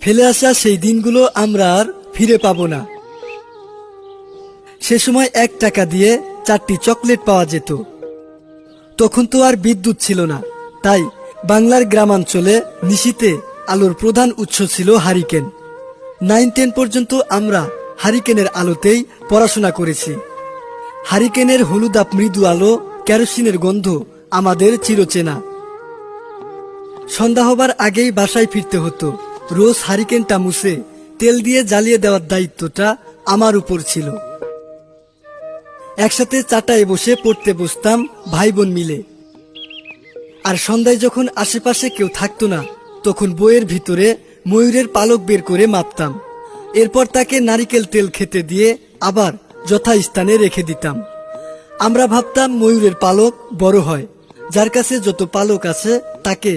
ফেলে আসা সেই দিনগুলো আমরা আর ফিরে পাবো না। সে সময় 1 টাকা দিয়ে 4টি চকলেট পাওয়া যেত। তখন তো আর বিদ্যুৎ ছিল না, তাই বাংলার গ্রামাঞ্চলে নিশীথে আলোর প্রধান উৎস ছিল হারিকেন। 9-10 পর্যন্ত আমরা হারিকেনের আলোতেই পড়াশোনা করেছি। হারিকেনের হলুদাভ মৃদু আলো, কেরোসিনের গন্ধ আমাদের চিরচেনা। সন্ধ্যা হবার আগেই বাসায় ফিরতে হতো। রোজ হারিকেনটা মুছে তেল দিয়ে জ্বালিয়ে দেওয়ার দায়িত্বটা আমার উপর ছিল। একসাথে চাটায় বসে পড়তে বসতাম ভাই বোন মিলে। আর সন্ধ্যায় যখন আশেপাশে কেউ থাকতো না, তখন বইয়ের ভিতরে ময়ূরের পালক বের করে মাপতাম। এরপর তাকে নারিকেল তেল খেতে দিয়ে আবার যথাস্থানে রেখে দিতাম। আমরা ভাবতাম ময়ূরের পালক বড় হয়, যার কাছে যত পালক আছে তাকে